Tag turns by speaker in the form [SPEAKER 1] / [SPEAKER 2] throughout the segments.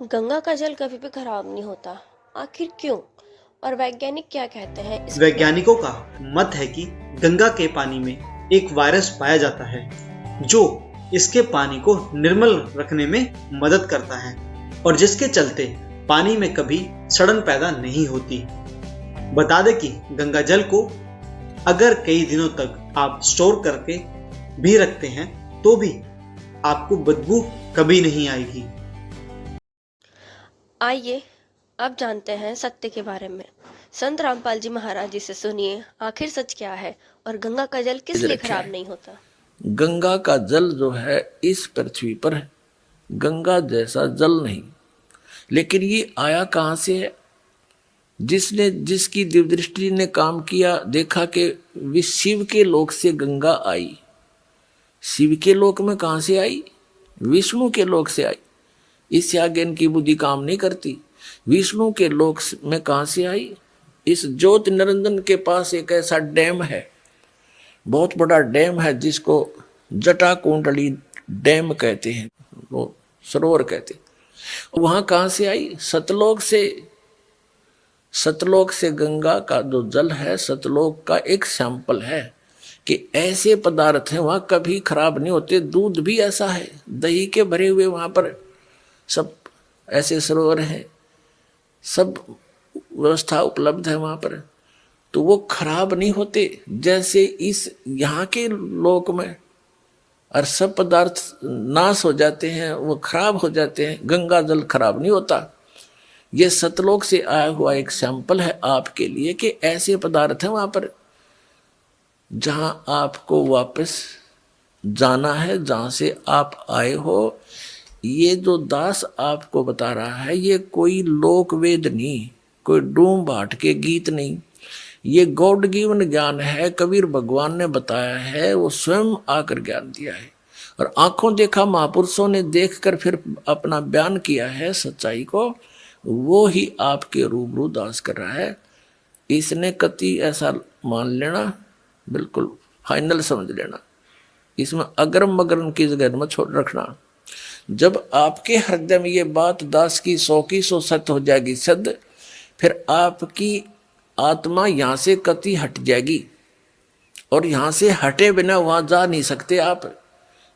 [SPEAKER 1] गंगा का जल कभी भी खराब नहीं होता। आखिर क्यों? और वैज्ञानिक क्या कहते हैं इसके बारे
[SPEAKER 2] वैज्ञानिकों का मत है कि गंगा के पानी में एक वायरस पाया जाता है जो इसके पानी को निर्मल रखने में मदद करता है और जिसके चलते पानी में कभी सड़न पैदा नहीं होती। बता दें कि गंगा जल को अगर कई दिनों तक आप स्टोर करके भी रखते हैं तो भी आपको बदबू कभी नहीं आएगी।
[SPEAKER 1] आइए अब जानते हैं सत्य के बारे में। संत रामपाल जी महाराज जी से सुनिए, आखिर सच क्या है और गंगा का जल किस लिए
[SPEAKER 3] रखा
[SPEAKER 1] खराब
[SPEAKER 3] है।
[SPEAKER 1] नहीं होता।
[SPEAKER 3] गंगा का जल जो है इस पृथ्वी पर है, गंगा जैसा जल नहीं। लेकिन ये आया कहाँ से है? जिसकी दिव्य दृष्टि ने काम किया, देखा कि वे शिव के लोक से गंगा आई। शिव के लोक में कहाँ से आई? विष्णु के लोक से आई। इससे आगे इनकी बुद्धि काम नहीं करती। विष्णु के लोक में कहाँ से आई? इस ज्योत निरंजन के पास एक ऐसा डैम है, बहुत बड़ा डैम है जिसको जटा कुंडली डैम कहते हैं, वो सरोवर कहते हैं। वहां कहां से आई? सतलोक से। सतलोक से गंगा का जो जल है, सतलोक का एक सैंपल है कि ऐसे पदार्थ हैं वहां कभी खराब नहीं होते। दूध भी ऐसा है, दही के भरे हुए वहां पर सब ऐसे सरोवर हैं, सब व्यवस्था उपलब्ध है वहां पर, तो वो खराब नहीं होते। जैसे इस यहाँ के लोक में और सब पदार्थ नाश हो जाते हैं, वो खराब हो जाते हैं, गंगा जल खराब नहीं होता। ये सतलोक से आया हुआ एक सैंपल है आपके लिए कि ऐसे पदार्थ हैं वहां पर जहां आपको वापस जाना है, जहां से आप आए हो। ये जो दास आपको बता रहा है ये कोई लोक वेद नहीं, कोई डूम भाट के गीत नहीं, ये गॉड गिवन ज्ञान है। कबीर भगवान ने बताया है, वो स्वयं आकर ज्ञान दिया है और आंखों देखा महापुरुषों ने देखकर फिर अपना बयान किया है सच्चाई को। वो ही आपके रूबरू दास कर रहा है। इसने कति ऐसा मान लेना, बिल्कुल फाइनल समझ लेना। इसमें अगरम मगरम की जगह मत छोड़ रखना। जब आपके हृदय में ये बात दास की 100 सत्य हो जाएगी सद, फिर आपकी आत्मा यहां से कति हट जाएगी और यहां से हटे बिना वहां जा नहीं सकते आप।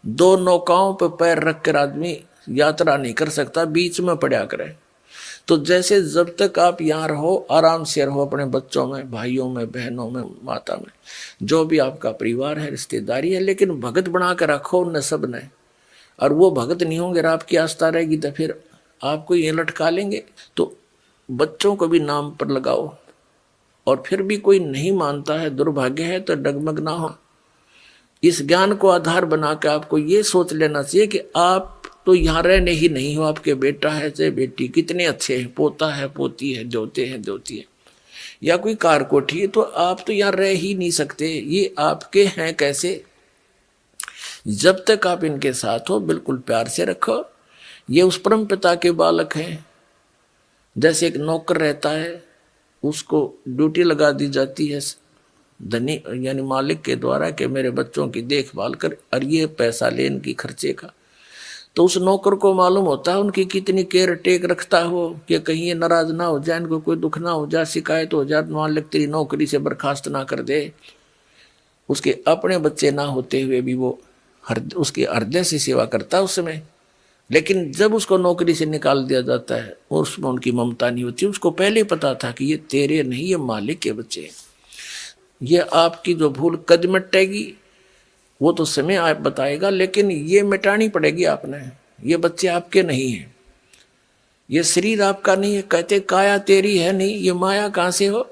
[SPEAKER 3] दो नौकाओं पर पैर रखकर आदमी यात्रा नहीं कर सकता, बीच में पड़ा करे। तो जैसे जब तक आप यहाँ रहो, आराम से रहो अपने बच्चों में, भाइयों में, बहनों में, माता में, जो भी आपका परिवार है, रिश्तेदारी है, लेकिन भगत बना कर रखो उन सब ने। और वो भगत नहीं होंगे और आपकी आस्था रहेगी तो फिर आपको ये लटका लेंगे। तो बच्चों को भी नाम पर लगाओ और फिर भी कोई नहीं मानता है, दुर्भाग्य है, तो डगमग ना हो। इस ज्ञान को आधार बना के आपको ये सोच लेना चाहिए कि आप तो यहाँ रहने ही नहीं हो। आपके बेटा है चाहे बेटी, कितने अच्छे हैं, पोता है, पोती है, दोते हैं, दोती है, या कोई कार कोठी है, तो आप तो यहाँ रह ही नहीं सकते। ये आपके हैं कैसे? जब तक आप इनके साथ हो बिल्कुल प्यार से रखो। ये उस परम पिता के बालक हैं। जैसे एक नौकर रहता है, उसको ड्यूटी लगा दी जाती है धनी यानी मालिक के द्वारा कि मेरे बच्चों की देखभाल कर, और ये पैसा ले इनकी खर्चे का। तो उस नौकर को मालूम होता है उनकी कितनी केयर टेक रखता हो कि कहीं ये नाराज ना हो जाए, इनको कोई दुख ना हो जाए, शिकायत हो जाए, मालिक तेरी नौकरी से बर्खास्त ना कर दे। उसके अपने बच्चे ना होते हुए भी वो उसके हृदय से सेवा करता है उस समय। लेकिन जब उसको नौकरी से निकाल दिया जाता है और उसमें उनकी ममता नहीं होती। उसको पहले पता था कि ये तेरे नहीं, ये मालिक के बच्चे हैं। ये आपकी जो भूल कद मिटेगी वो तो समय आप बताएगा, लेकिन ये मिटानी पड़ेगी आपने। ये बच्चे आपके नहीं हैं, ये शरीर आपका नहीं है। कहते काया तेरी है नहीं, ये माया कहाँ से हो?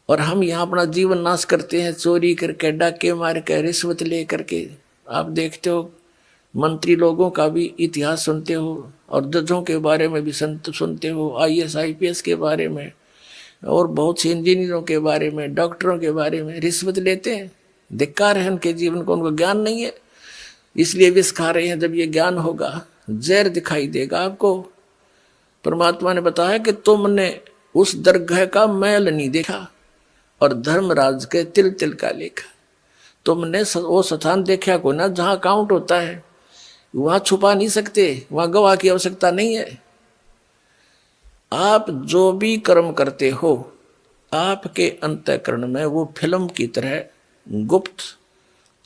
[SPEAKER 3] और हम यहाँ अपना जीवन नाश करते हैं, चोरी करके, डाके मार के, रिश्वत ले करके। आप देखते हो मंत्री लोगों का भी इतिहास सुनते हो और जजों के बारे में भी सुनते हो, IAS IPS के बारे में और बहुत से इंजीनियरों के बारे में, डॉक्टरों के बारे में रिश्वत लेते हैं। धिक्कार है उनके जीवन को, उनको ज्ञान नहीं है इसलिए विष खा रहे हैं। जब ये ज्ञान होगा जहर दिखाई देगा आपको। परमात्मा ने बताया कि तुमने उस दरगाह का मैल नहीं देखा और धर्मराज के तिल तिल का लेखा। तुमने वो स्थान देखा को ना जहाँ काउंट होता है। वहां छुपा नहीं सकते, वहां गवाह की आवश्यकता नहीं है। आप जो भी कर्म करते हो आपके अंतःकरण में वो फिल्म की तरह गुप्त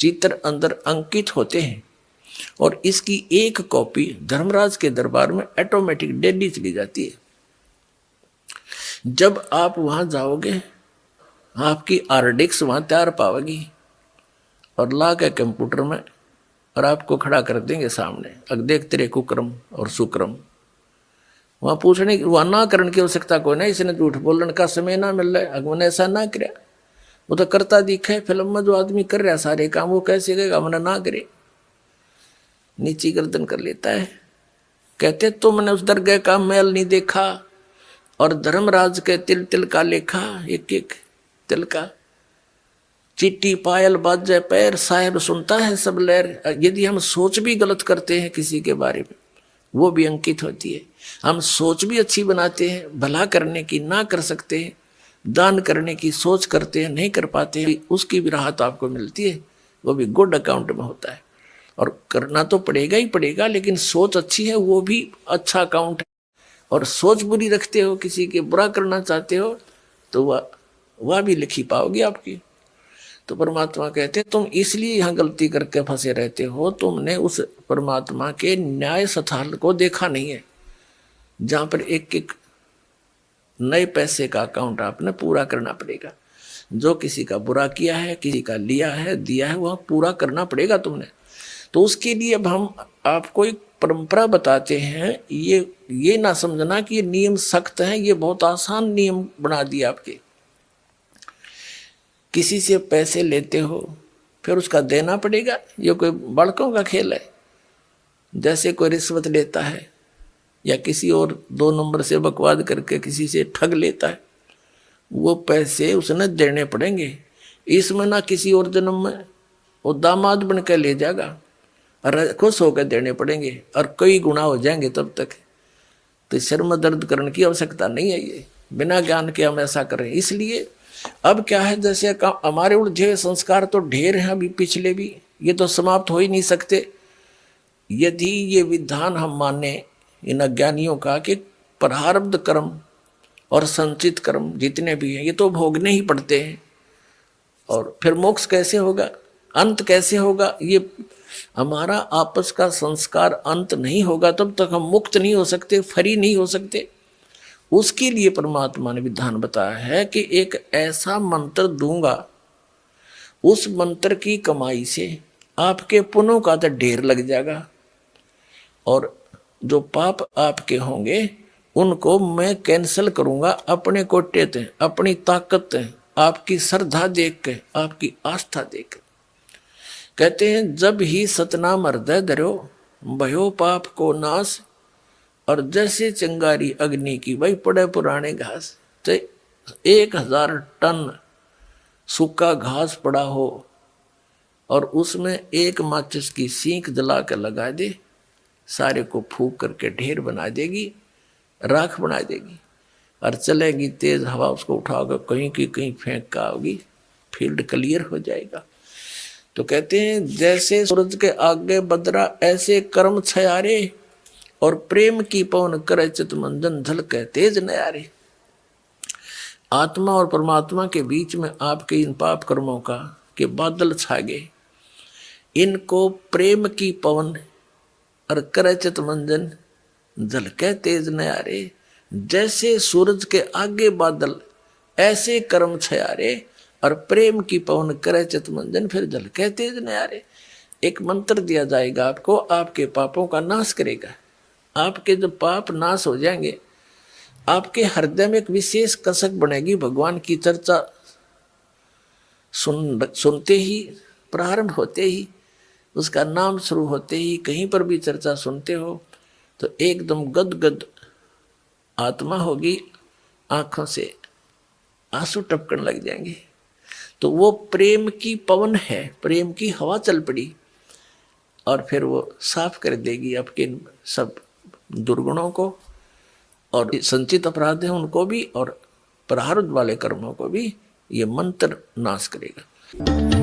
[SPEAKER 3] चित्र अंदर अंकित होते हैं, और इसकी एक कॉपी धर्मराज के दरबार में ऑटोमेटिक डेली चली जाती है। जब आप वहां जाओगे आपकी आरडिक्स वहां तैयार पाओगी और ला के कंप्यूटर में, और आपको खड़ा कर देंगे सामने, अब देख तेरे कुक्रम और सुक्रम। वहां पूछने वहां ना करने की आवश्यकता कोई नहीं, इसने झूठ बोलने का समय ना मिल रहा है, अगमने ऐसा ना करे, वो तो करता दिखे। फिल्म में जो आदमी कर रहा सारे काम वो कैसे करेगा, हमने ना करे, नीची गर्दन कर लेता है। कहते तुमने उस दरगाह का मैल नहीं देखा, और धर्मराज के तिल तिल का लेखा, एक एक तिल का। चिट्टी पायल बाजे पैर, साहिब सुनता है सब लहर। यदि हम सोच भी गलत करते हैं किसी के बारे में, वो भी अंकित होती है। हम सोच भी अच्छी बनाते हैं, भला करने की ना कर सकते हैं, दान करने की सोच करते हैं नहीं कर पाते हैं, उसकी भी राहत आपको मिलती है, वो भी गुड अकाउंट में होता है। और करना तो पड़ेगा ही पड़ेगा, लेकिन सोच अच्छी है वो भी अच्छा अकाउंट है। और सोच बुरी रखते हो, किसी के बुरा करना चाहते हो, तो वह भी लिखी पाओगी आपकी। तो परमात्मा कहते हैं तुम इसलिए यहाँ गलती करके फंसे रहते हो, तुमने उस परमात्मा के न्याय स्थल को देखा नहीं है, जहां पर एक एक नए पैसे का अकाउंट आपने पूरा करना पड़ेगा। जो किसी का बुरा किया है, किसी का लिया है, दिया है, वह पूरा करना पड़ेगा तुमने। तो उसके लिए अब हम आपको एक परंपरा बताते हैं। ये ना समझना कि ये नियम सख्त हैं, ये बहुत आसान नियम बना दिए आपके। किसी से पैसे लेते हो फिर उसका देना पड़ेगा, ये कोई बड़कों का खेल है। जैसे कोई रिश्वत लेता है या किसी और 2 नंबर से बकवाद करके किसी से ठग लेता है, वो पैसे उसने देने पड़ेंगे। इसमें ना किसी और जन्म में वो दामाद बन के ले जाएगा और खुश होकर देने पड़ेंगे, और कई गुना हो जाएंगे तब तक। तो शर्म दर्द करने की आवश्यकता नहीं है, ये बिना ज्ञान के हम ऐसा करें। इसलिए अब क्या है, जैसे हमारे उलझे संस्कार तो ढेर हैं अभी पिछले भी, ये तो समाप्त हो ही नहीं सकते। यदि ये विधान हम माने इन अज्ञानियों का कि प्रारब्ध कर्म और संचित कर्म जितने भी हैं ये तो भोगने ही पड़ते हैं, और फिर मोक्ष कैसे होगा, अंत कैसे होगा, ये हमारा आपस का संस्कार अंत नहीं होगा तब तक हम मुक्त नहीं हो सकते, फ्री नहीं हो सकते। उसके लिए परमात्मा ने विधान बताया है कि एक ऐसा मंत्र दूंगा, उस मंत्र की कमाई से आपके पुण्यों का तो ढेर लग जाएगा, और जो पाप आपके होंगे उनको मैं कैंसिल करूंगा अपने कोटे ते, अपनी ताकत ते, आपकी श्रद्धा देख के, आपकी आस्था देख के। कहते हैं जब ही सतनाम हृदय धरो भयो पाप को नाश, और जैसे चिंगारी अग्नि की वही पड़े पुराने घास। तो 1000 टन सूखा घास पड़ा हो और उसमें एक माचिस की सीख जला कर लगा दे, सारे को फूंक करके ढेर बना देगी, राख बना देगी, और चलेगी तेज हवा, उसको उठाओगे कहीं की कहीं फेंक का आओगी, फील्ड क्लियर हो जाएगा। तो कहते हैं जैसे सूरज के आगे बदरा ऐसे कर्म छयारे, और प्रेम की पवन करे चित मंजन झलके तेज नयारे। आत्मा और परमात्मा के बीच में आपके इन पाप कर्मों का के बादल छा गए, इनको प्रेम की पवन और करे चित मंजन झलके तेज नयारे। जैसे सूरज के आगे बादल ऐसे कर्म छयारे, और प्रेम की पवन करे चित मंजन फिर झलके तेज नयारे। एक मंत्र दिया जाएगा आपको, आपके पापों का नाश करेगा। आपके जब पाप नाश हो जाएंगे, आपके हृदय में एक विशेष कसक बनेगी। भगवान की चर्चा सुनते ही, प्रारंभ होते ही, उसका नाम शुरू होते ही, कहीं पर भी चर्चा सुनते हो तो एकदम गदगद आत्मा होगी, आंखों से आंसू टपकने लग जाएंगे। तो वो प्रेम की पवन है, प्रेम की हवा चल पड़ी, और फिर वो साफ कर देगी आपके सब दुर्गुणों को, और संचित अपराध है उनको भी, और प्रारब्ध वाले कर्मों को भी ये मंत्र नाश करेगा।